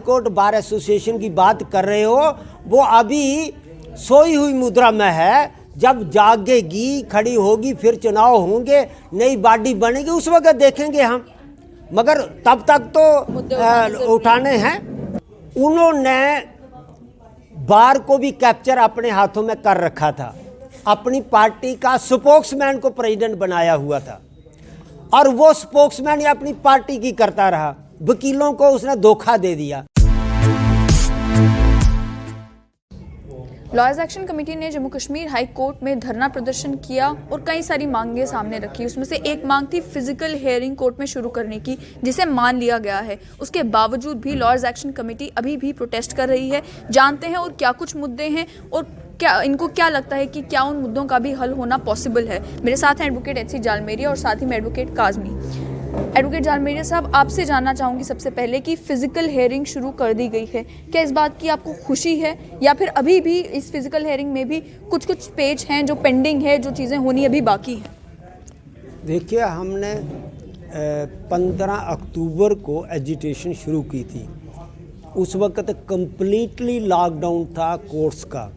Court bar association की बात कर रहे हो, वो अभी सोई हुई मुद्रा में है। जब जागेगी, खड़ी होगी, फिर चुनाव होंगे, नई बॉडी बनेगी, उस वक्त देखेंगे हम। मगर तब तक तो उठाने हैं। उन्होंने बार को भी कैप्चर अपने हाथों में कर रखा था, अपनी पार्टी का स्पोक्समैन को प्रेसिडेंट बनाया हुआ था, और वो स्पोक्समैन ही अपनी पार्टी की करता रहा। वकीलों को उसने धोखा दे दिया। लॉयर्स एक्शन कमेटी ने जम्मू कश्मीर हाई कोर्ट में धरना प्रदर्शन किया और कई सारी मांगें सामने रखी। उसमें से एक मांग थी फिजिकल हियरिंग कोर्ट में शुरू करने की, जिसे मान लिया गया है। उसके बावजूद भी लॉयर्स एक्शन कमेटी अभी भी प्रोटेस्ट कर रही है। जानते हैं और क्या कुछ मुद्दे हैं और क्या इनको क्या लगता है कि क्या उन मुद्दों का भी हल होना पॉसिबल है। मेरे साथ हैं एडवोकेट एच सी जालमेरिया और साथ ही में एडवोकेट काजमी। एडवोकेट जालमेरिया साहब, आपसे जानना चाहूँगी सबसे पहले कि फिजिकल हियरिंग शुरू कर दी गई है, क्या इस बात की आपको खुशी है, या फिर अभी भी इस फिजिकल हियरिंग में भी कुछ पेज हैं जो पेंडिंग है, जो चीज़ें होनी अभी बाकी हैं? देखिए, हमने 15 अक्टूबर को एजिटेशन शुरू की थी। उस वक्त कंप्लीटली लॉकडाउन था कोर्ट्स का,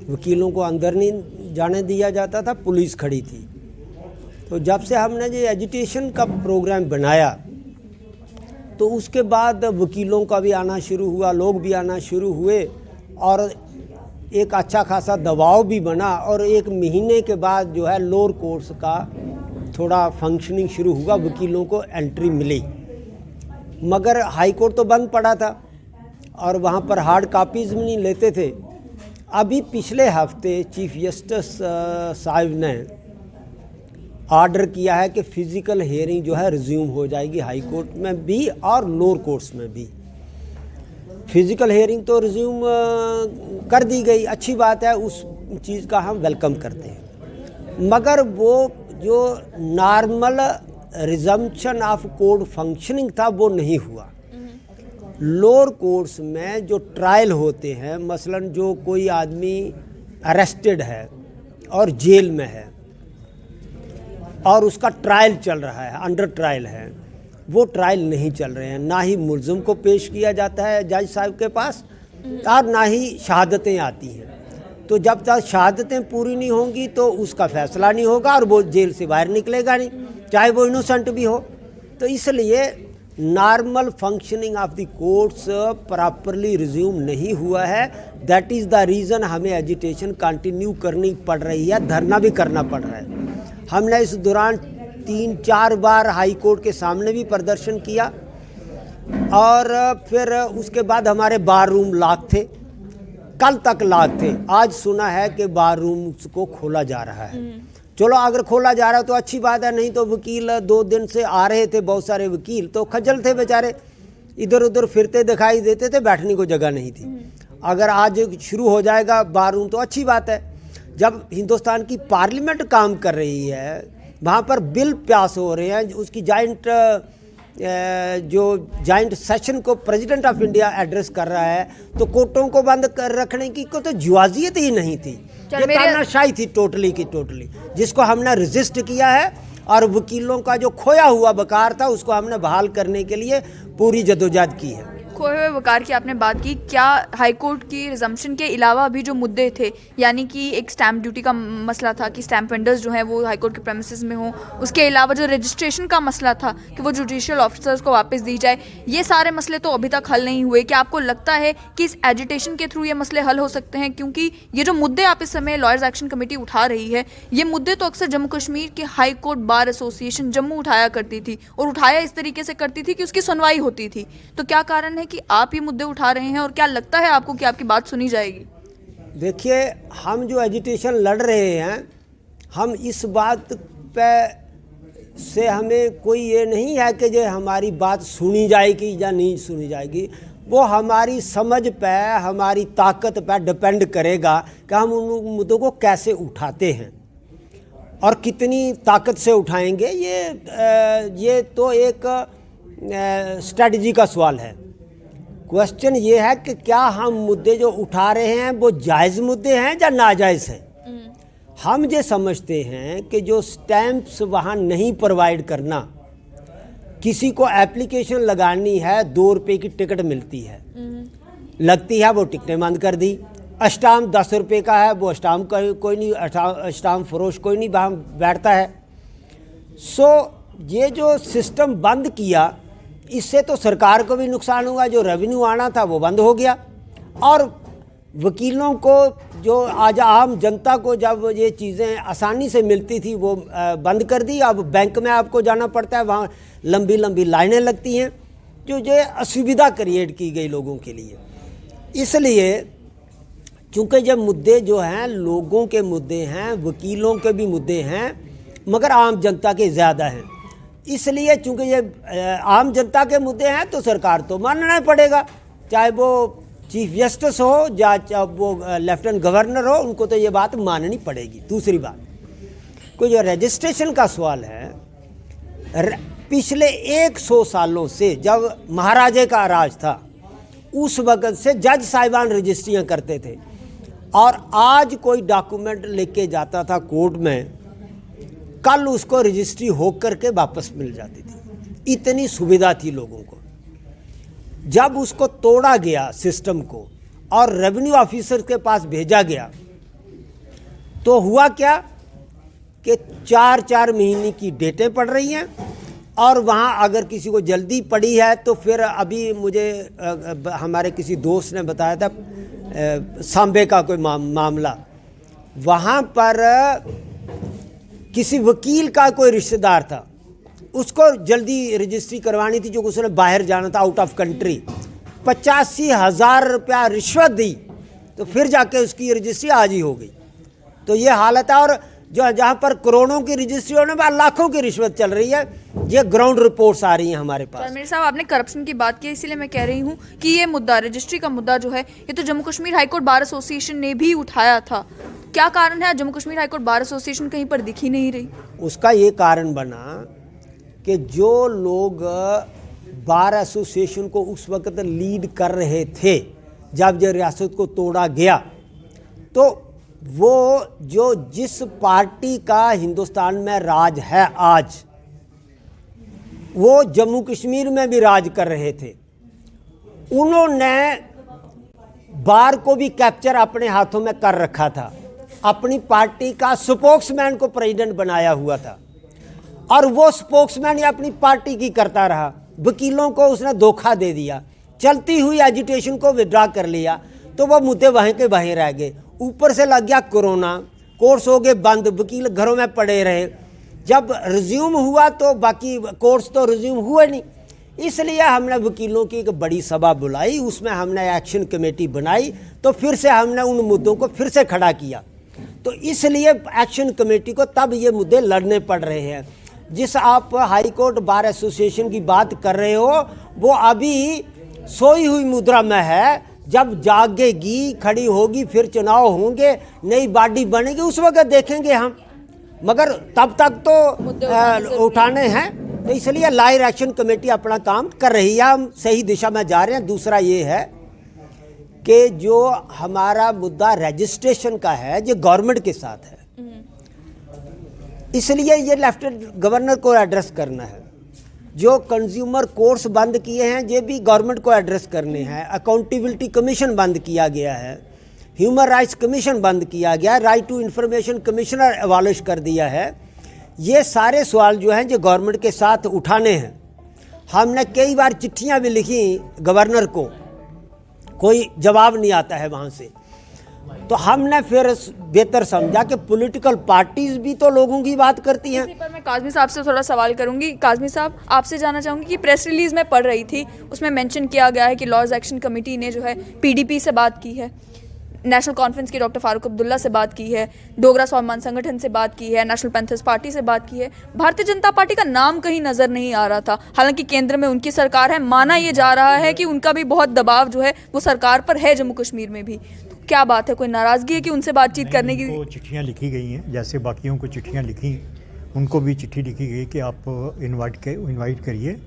वकीलों को अंदर नहीं जाने दिया जाता था, पुलिस खड़ी थी। तो जब से हमने ये एजिटेशन का प्रोग्राम बनाया, तो उसके बाद वकीलों का भी आना शुरू हुआ, लोग भी आना शुरू हुए, और एक अच्छा खासा दबाव भी बना। और 1 महीने के बाद जो है लोअर कोर्ट्स का थोड़ा फंक्शनिंग शुरू हुआ, वकीलों को एंट्री मिली। मगर हाई कोर्ट तो बंद पड़ा था और वहाँ पर हार्ड कापीज़ भी नहीं लेते थे। अभी पिछले हफ्ते चीफ जस्टिस साहब ने ऑर्डर किया है कि फ़िज़िकल हियरिंग जो है रिज्यूम हो जाएगी हाई कोर्ट में भी और लोअर कोर्ट्स में भी। फ़िज़िकल हियरिंग तो रिज्यूम कर दी गई, अच्छी बात है, उस चीज़ का हम वेलकम करते हैं। मगर वो जो normal resumption of court functioning था वो नहीं हुआ। लोअर कोर्ट्स में जो ट्रायल होते हैं, मसलन जो कोई आदमी अरेस्टेड है और जेल में है और उसका ट्रायल चल रहा है, अंडर ट्रायल है, वो ट्रायल नहीं चल रहे हैं। ना ही मुल्ज़िम को पेश किया जाता है जज साहब के पास, और ना ही शहादतें आती हैं। तो जब तक शहादतें पूरी नहीं होंगी तो उसका फ़ैसला नहीं होगा और वो जेल से बाहर निकलेगा नहीं, चाहे वो इनोसेंट भी हो। तो इसलिए normal functioning of the courts properly resume नहीं हुआ है। दैट इज़ द रीज़न हमें एजिटेशन कंटिन्यू करनी पड़ रही है, धरना भी करना पड़ रहा है। हमने इस दौरान 3-4 बार हाई कोर्ट के सामने भी प्रदर्शन किया, और फिर उसके बाद हमारे बार रूम लॉक थे, कल तक लॉक थे। आज सुना है कि बार रूम को खोला जा रहा है। चलो, अगर खोला जा रहा है तो अच्छी बात है, नहीं तो वकील 2 दिन से आ रहे थे, बहुत सारे वकील तो खज्जल थे बेचारे, इधर उधर फिरते दिखाई देते थे, बैठने को जगह नहीं थी। अगर आज शुरू हो जाएगा बार रूम तो अच्छी बात है। जब हिंदुस्तान की पार्लियामेंट काम कर रही है, वहाँ पर बिल पास हो रहे हैं, उसकी जॉइंट सेशन को प्रेसिडेंट ऑफ इंडिया एड्रेस कर रहा है, तो कोर्टों को बंद कर रखने की को तो जुआजियत ही नहीं थी, ये तानाशाही थी टोटली की टोटली, जिसको हमने रेजिस्ट किया है। और वकीलों का जो खोया हुआ वकार था उसको हमने बहाल करने के लिए पूरी जदोजहद की है। खोए हुए वकार की आपने बात की, क्या हाई कोर्ट की रिजम्पशन के अलावा भी जो मुद्दे थे, यानी कि एक स्टैंप ड्यूटी का मसला था कि स्टैंप वेंडर्स जो हैं वो हाई कोर्ट के प्रेमिसेस में हों, उसके अलावा जो रजिस्ट्रेशन का मसला था कि वो जुडिशियल ऑफिसर्स को वापस दी जाए, ये सारे मसले तो अभी तक हल नहीं हुए। क्या आपको लगता है कि इस एजिटेशन के थ्रू ये मसले हल हो सकते हैं? क्योंकि ये जो मुद्दे आप इस समय लॉयर्स एक्शन कमेटी उठा रही है, ये मुद्दे तो अक्सर जम्मू कश्मीर के high court bar association Jammu उठाया करती थी, और उठाया इस तरीके से करती थी कि उसकी सुनवाई होती थी। तो क्या कारण है कि आप ये मुद्दे उठा रहे हैं, और क्या लगता है आपको कि आपकी बात सुनी जाएगी? देखिए, हम जो एजिटेशन लड़ रहे हैं, हम इस बात पे से हमें कोई ये नहीं है कि जो हमारी बात सुनी जाएगी या नहीं सुनी जाएगी। वो हमारी समझ पे, हमारी ताकत पे डिपेंड करेगा कि हम उन मुद्दों को कैसे उठाते हैं और कितनी ताकत से उठाएंगे। ये तो एक स्ट्रेटजी का सवाल है। क्वेश्चन ये है कि क्या हम मुद्दे जो उठा रहे हैं वो जायज़ मुद्दे हैं या नाजायज़ हैं। हम ये समझते हैं कि जो स्टैंप्स वहाँ नहीं प्रोवाइड करना, किसी को एप्लीकेशन लगानी है 2 रुपये की टिकट मिलती है, लगती है वो टिकटें बंद कर दी। स्टाम्प 10 रुपये का है, वो स्टाम्प कोई नहीं, स्टाम्प फरोश कोई नहीं वहाँ बैठता है। सो ये जो सिस्टम बंद किया, इससे तो सरकार को भी नुकसान हुआ, जो रेवेन्यू आना था वो बंद हो गया, और वकीलों को, जो आज आम जनता को जब ये चीज़ें आसानी से मिलती थी वो बंद कर दी। अब बैंक में आपको जाना पड़ता है, वहाँ लंबी लंबी लाइनें लगती हैं, जो ये असुविधा क्रिएट की गई लोगों के लिए। इसलिए चूँकि ये मुद्दे जो हैं लोगों के मुद्दे हैं, वकीलों के भी मुद्दे हैं, मगर आम जनता के ज़्यादा हैं, इसलिए चूँकि ये आम जनता के मुद्दे हैं तो सरकार तो मानना पड़ेगा, चाहे वो चीफ जस्टिस हो या वो लेफ्टिनेंट गवर्नर हो, उनको तो ये बात माननी पड़ेगी। दूसरी बात, कोई जो रजिस्ट्रेशन का सवाल है, पिछले 100 सालों से जब महाराजे का राज था उस वक़्त से जज साहिबान रजिस्ट्रियाँ करते थे, और आज कोई डॉक्यूमेंट लेके जाता था कोर्ट में, कल उसको रजिस्ट्री हो करके वापस मिल जाती थी। इतनी सुविधा थी लोगों को। जब उसको तोड़ा गया सिस्टम को और रेवेन्यू ऑफिसर के पास भेजा गया, तो हुआ क्या कि 4-4 महीने की डेटें पड़ रही हैं, और वहाँ अगर किसी को जल्दी पड़ी है तो फिर अभी मुझे हमारे किसी दोस्त ने बताया था सांबे का कोई मामला, वहाँ पर किसी वकील का कोई रिश्तेदार था, उसको जल्दी रजिस्ट्री करवानी थी, जो उसने बाहर जाना था, आउट ऑफ कंट्री, 85,000 रुपया रिश्वत दी, तो फिर जाके उसकी रजिस्ट्री आज ही हो गई। तो ये हालत है, और जो जहाँ पर करोड़ों की रजिस्ट्री होने पर लाखों की रिश्वत चल रही है, ये ग्राउंड रिपोर्ट्स आ रही हैं हमारे पास। मेरे साहब, आपने करप्शन की बात की, इसीलिए मैं कह रही हूँ कि ये मुद्दा, रजिस्ट्री का मुद्दा जो है, ये तो Jammu Kashmir high court bar association ने भी उठाया था। क्या कारण है Jammu Kashmir high court bar association कहीं पर दिख ही नहीं रही? उसका ये कारण बना कि जो लोग बार एसोसिएशन को उस वक्त लीड कर रहे थे, जब ये रियासत को तोड़ा गया, तो वो जो जिस पार्टी का हिंदुस्तान में राज है आज, वो जम्मू कश्मीर में भी राज कर रहे थे। उन्होंने बार को भी कैप्चर अपने हाथों में कर रखा था, अपनी पार्टी का स्पोक्समैन को प्रेसिडेंट बनाया हुआ था, और वो स्पोक्समैन अपनी पार्टी की करता रहा। वकीलों को उसने धोखा दे दिया, चलती हुई एजिटेशन को विड्रॉ कर लिया, तो वो मुद्दे वहीं के वहीं रह गए। ऊपर से लग गया कोरोना, कोर्स हो गए बंद, वकील घरों में पड़े रहे। जब रिज्यूम हुआ तो बाकी कोर्स तो रिज्यूम हुए नहीं, इसलिए हमने वकीलों की एक बड़ी सभा बुलाई, उसमें हमने एक्शन कमेटी बनाई, तो फिर से हमने उन मुद्दों को फिर से खड़ा किया। तो इसलिए एक्शन कमेटी को तब ये मुद्दे लड़ने पड़ रहे हैं। जिस आप हाई कोर्ट बार एसोसिएशन की बात कर रहे हो, वो अभी सोई हुई मुद्रा में है। जब जागेगी, खड़ी होगी, फिर चुनाव होंगे, नई बॉडी बनेगी, उस वक्त देखेंगे हम, मगर तब तक तो उठाने हैं। तो इसलिए लायर एक्शन कमेटी अपना काम कर रही है, हम सही दिशा में जा रहे हैं। दूसरा ये है कि जो हमारा मुद्दा रजिस्ट्रेशन का है, ये गवर्नमेंट के साथ है, इसलिए ये लेफ्टिनेंट गवर्नर को एड्रेस करना है। जो कंज्यूमर कोर्ट्स बंद किए हैं, ये भी गवर्नमेंट को एड्रेस करने हैं। अकाउंटेबिलिटी कमीशन बंद किया गया है, ह्यूमन राइट्स कमीशन बंद किया गया है, right to information commissioner abolish कर दिया है। ये सारे सवाल जो हैं जो गवर्नमेंट के साथ उठाने हैं। हमने कई बार चिट्ठियां भी लिखी गवर्नर को, कोई जवाब नहीं आता है वहाँ से। तो हमने फिर बेहतर समझा कि पॉलिटिकल पार्टीज भी तो लोगों की बात करती हैं। इसी पर मैं काज़मी साहब से थोड़ा सवाल करूंगी। काज़मी साहब, आपसे जानना चाहूँगी कि प्रेस रिलीज में पढ़ रही थी, उसमें मेंशन किया गया है कि लॉज एक्शन कमेटी ने जो है पीडीपी से बात की है, नेशनल कॉन्फ्रेंस की डॉक्टर फारूक अब्दुल्ला से बात की है, डोगरा स्वाभिमान संगठन से बात की है, नेशनल पैंथर्स पार्टी से बात की है। भारतीय जनता पार्टी का नाम कहीं नज़र नहीं आ रहा था। हालांकि केंद्र में उनकी सरकार है, माना ये जा रहा है कि उनका भी बहुत दबाव जो है वो सरकार पर है जम्मू कश्मीर में भी। तो क्या बात है, कोई नाराज़गी है कि उनसे बातचीत करने की? चिट्ठियाँ लिखी गई हैं, जैसे बाकियों को चिट्ठियाँ लिखी, उनको भी चिट्ठी लिखी गई कि आप इनवाइट करिए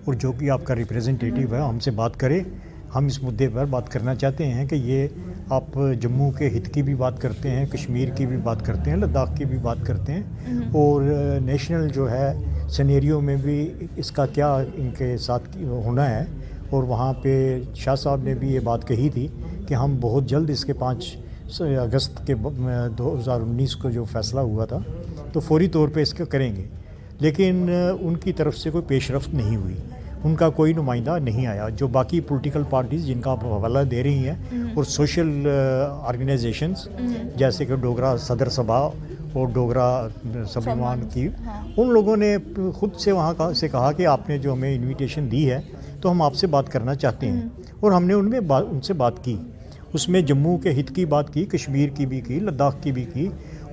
और जो कि आपका रिप्रेजेंटेटिव है हमसे बात करे। हम इस मुद्दे पर बात करना चाहते हैं कि ये आप जम्मू के हित की भी बात करते हैं, कश्मीर की भी बात करते हैं, लद्दाख की भी बात करते हैं, और नेशनल जो है सिनेरियो में भी इसका क्या इनके साथ होना है, और वहाँ पे शाह साहब ने भी ये बात कही थी कि हम बहुत जल्द इसके 5 अगस्त के 2019 को जो फ़ैसला हुआ था तो फौरी तौर पे इसका करेंगे, लेकिन उनकी तरफ से कोई पेशरफ्त नहीं हुई, उनका कोई नुमाइंदा नहीं आया। जो बाकी पॉलिटिकल पार्टीज़ जिनका आप हवाला दे रही हैं और सोशल ऑर्गेनाइजेशंस जैसे कि डोगरा सदर सभा और डोगरा स्वाभिमान की, उन लोगों ने खुद से वहाँ से कहा कि आपने जो हमें इनविटेशन दी है तो हम आपसे बात करना चाहते हैं, और हमने उनसे बात की। उसमें जम्मू के हित की बात की, कश्मीर की भी की, लद्दाख की भी की,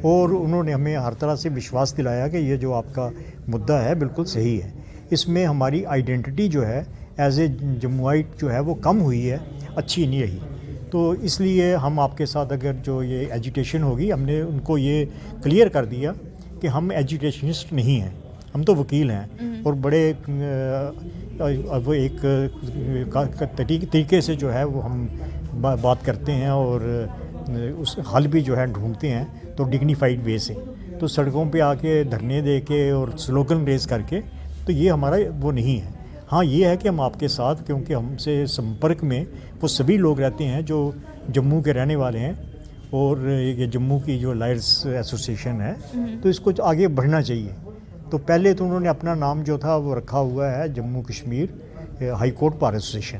और उन्होंने हमें हर तरह से विश्वास दिलाया कि ये जो आपका मुद्दा है बिल्कुल सही है, इसमें हमारी आइडेंटिटी जो है एज ए जम्मुआइट जो है वो कम हुई है, अच्छी नहीं रही। तो इसलिए हम आपके साथ अगर जो ये एजिटेशन होगी, हमने उनको ये क्लियर कर दिया कि हम एजिटेशनिस्ट नहीं हैं, हम तो वकील हैं और बड़े वो एक तरीके से जो है वो हम बात करते हैं और उस हल भी जो है ढूंढते हैं, तो डिग्निफाइड वे से। तो सड़कों पे आके धरने दे के और स्लोगन रेज करके तो ये हमारा वो नहीं है। हाँ, ये है कि हम आपके साथ, क्योंकि हमसे संपर्क में वो सभी लोग रहते हैं जो जम्मू के रहने वाले हैं, और ये जम्मू की जो लॉयर्स एसोसिएशन है तो इसको आगे बढ़ना चाहिए। तो पहले तो उन्होंने अपना नाम जो था वो रखा हुआ है Jammu Kashmir high court bar association,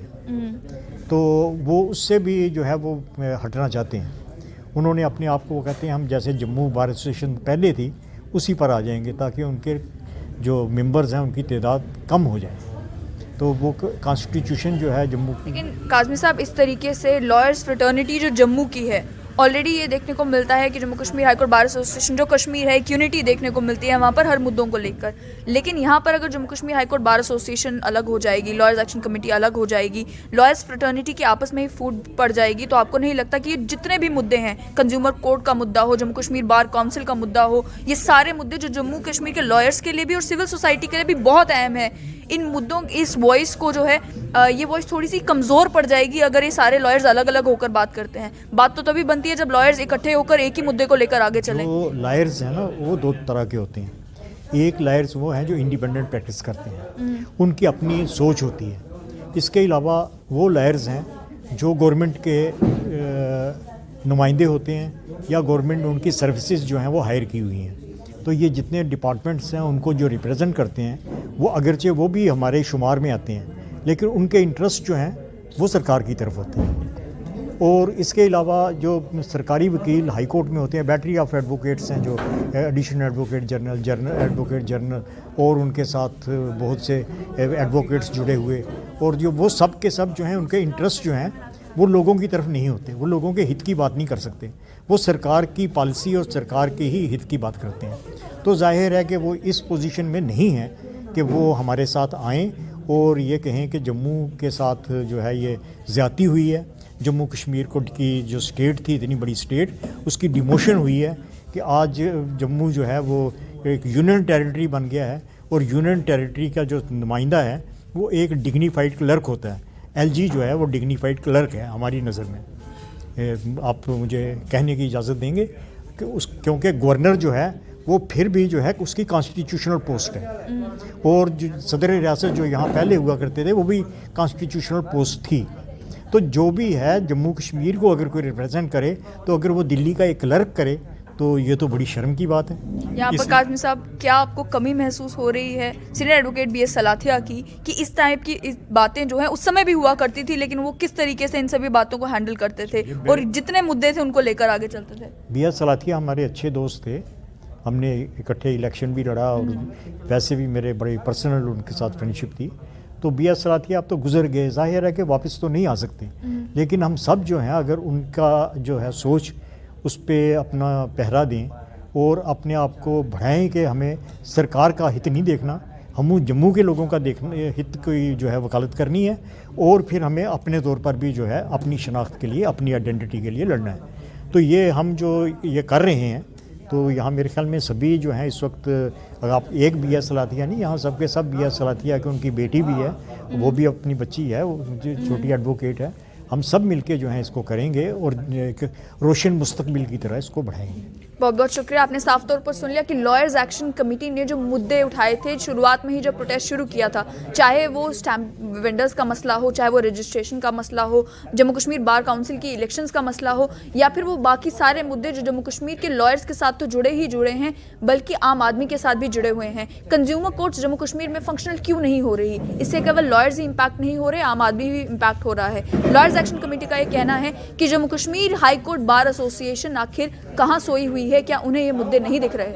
तो वो उससे भी जो है वो हटना चाहते हैं। उन्होंने अपने आप को वो कहते हैं हम जैसे जम्मू बार एसोसिएशन पहले थी उसी पर आ जाएंगे, ताकि उनके जो मेंबर्स हैं उनकी तादाद कम हो जाए। तो वो कॉन्स्टिट्यूशन जो है जम्मू की। लेकिन काज़मी साहब, इस तरीके से लॉयर्स फ्रेटर्निटी जो जम्मू की है, ऑलरेडी ये देखने को मिलता है कि Jammu Kashmir high court bar association जो कश्मीर है, एक यूनिटी देखने को मिलती है वहाँ पर हर मुद्दों को लेकर। लेकिन यहाँ पर अगर Jammu Kashmir high court bar association अलग हो जाएगी, लॉयर्स एक्शन कमेटी अलग हो जाएगी, लॉयर्स फ्रेटर्निटी की आपस में ही फूट पड़ जाएगी, तो आपको नहीं लगता कि ये जितने भी मुद्दे हैं, कंज्यूमर कोर्ट का मुद्दा हो, जम्मू कश्मीर बार काउंसिल का मुद्दा हो, ये सारे मुद्दे जो जम्मू कश्मीर के लॉयर्स के लिए भी और सिविल सोसाइटी के लिए भी बहुत अहम है, इन मुद्दों इस वॉइस को जो है ये वॉइस थोड़ी सी कमज़ोर पड़ जाएगी अगर ये सारे लॉयर्स अलग अलग होकर बात करते हैं। बात तो तभी बनती है जब लॉयर्स इकट्ठे होकर एक ही मुद्दे को लेकर आगे चलें। जो लॉयर्स हैं ना वो 2 तरह के होते हैं। एक लॉयर्स वो हैं जो इंडिपेंडेंट प्रैक्टिस करते हैं, उनकी अपनी सोच होती है। इसके अलावा वो लॉयर्स हैं जो गवर्नमेंट के नुमाइंदे होते हैं या गवर्नमेंट में उनकी सर्विसेज जो हैं वो हायर की हुई हैं। तो ये जितने डिपार्टमेंट्स हैं उनको जो रिप्रेजेंट करते हैं वो अगरचे वो भी हमारे शुमार में आते हैं, लेकिन उनके इंटरेस्ट जो हैं वो सरकार की तरफ होते हैं। और इसके अलावा जो सरकारी वकील हाई कोर्ट में होते हैं, बैटरी ऑफ एडवोकेट्स हैं जो additional advocate general advocate general और उनके साथ बहुत से एडवोकेट्स जुड़े हुए, और जो वो सब के सब जो हैं उनके इंटरेस्ट जो हैं वो लोगों की तरफ नहीं होते, वो लोगों के हित की बात नहीं कर सकते, वो सरकार की पॉलिसी और सरकार के ही हित की बात करते हैं। तो जाहिर है कि वो इस पोजीशन में नहीं है कि वो हमारे साथ आएँ और ये कहें कि जम्मू के साथ जो है ये ज़्यादती हुई है, जम्मू कश्मीर को की जो स्टेट थी, इतनी बड़ी स्टेट, उसकी डिमोशन हुई है कि आज जम्मू जो है वो एक यूनियन टेरिटरी बन गया है, और यूनियन टेरिटरी का जो नुमाइंदा है वो एक डिग्निफाइड क्लर्क होता है। एलजी जो है वो डिग्निफाइड क्लर्क है हमारी नज़र में। आप मुझे कहने की इजाज़त देंगे कि क्योंकि गवर्नर जो है वो फिर भी जो है उसकी कॉन्स्टिट्यूशनल पोस्ट है, और जो सदर रियासत जो यहाँ पहले हुआ करते थे वो भी कॉन्स्टिट्यूशनल पोस्ट थी। तो जो भी है जम्मू कश्मीर को अगर कोई रिप्रेजेंट करे, तो अगर वो दिल्ली का एक क्लर्क करे तो ये तो बड़ी शर्म की बात है। यहाँ पर काज़मी साहब, क्या आपको कमी महसूस हो रही है सीनियर एडवोकेट BS सलाथिया की कि इस टाइप की इस बातें जो हैं उस समय भी हुआ करती थी, लेकिन वो किस तरीके से इन सभी बातों को हैंडल करते थे और जितने मुद्दे थे उनको लेकर आगे चलते थे? BS सलाथिया हमारे अच्छे दोस्त थे, हमने इकट्ठे इलेक्शन भी लड़ा और वैसे भी मेरे बड़े पर्सनल उनके साथ फ्रेंडशिप थी। तो BS सलाथिया अब तो गुजर गए, जाहिर है कि वापस तो नहीं आ सकते, लेकिन हम सब जो हैं अगर उनका जो है सोच उस पर अपना पहरा दें और अपने आप को बढ़ाएं कि हमें सरकार का हित नहीं देखना, हम जम्मू के लोगों का देखना हित की जो है वकालत करनी है, और फिर हमें अपने तौर पर भी जो है अपनी शनाख्त के लिए, अपनी आइडेंटिटी के लिए लड़ना है। तो ये हम जो ये कर रहे हैं, तो यहाँ मेरे ख्याल में सभी जो हैं इस वक्त, अगर आप एक BS सलाथिया नहीं, यहाँ सबके सब BS सलाथिया कि उनकी बेटी भी है, वो भी अपनी बच्ची है, वो छोटी एडवोकेट है, हम सब मिलके जो है इसको करेंगे और एक रोशन मुस्तकबिल की तरह इसको बढ़ाएंगे। बहुत बहुत शुक्रिया। आपने साफ तौर पर सुन लिया कि लॉयर्स एक्शन कमेटी ने जो मुद्दे उठाए थे शुरुआत में ही जब प्रोटेस्ट शुरू किया था, चाहे वो स्टैम्प वेंडर्स का मसला हो, चाहे वो रजिस्ट्रेशन का मसला हो, जम्मू कश्मीर बार काउंसिल की इलेक्शंस का मसला हो, या फिर वो बाकी सारे मुद्दे जो जम्मू कश्मीर के लॉयर्स के साथ तो जुड़े ही जुड़े हैं बल्कि आम आदमी के साथ भी जुड़े हुए हैं। कंज्यूमर कोर्ट्स जम्मू कश्मीर में फंक्शनल क्यों नहीं हो रही, इससे केवल लॉयर्स ही इंपैक्ट नहीं हो रहे, आम आदमी भी इंपैक्ट हो रहा है। लॉयर्स एक्शन कमेटी का ये कहना है कि Jammu Kashmir high court bar association आखिर कहाँ सोई हुई है, क्या उन्हें ये मुद्दे नहीं दिख रहे?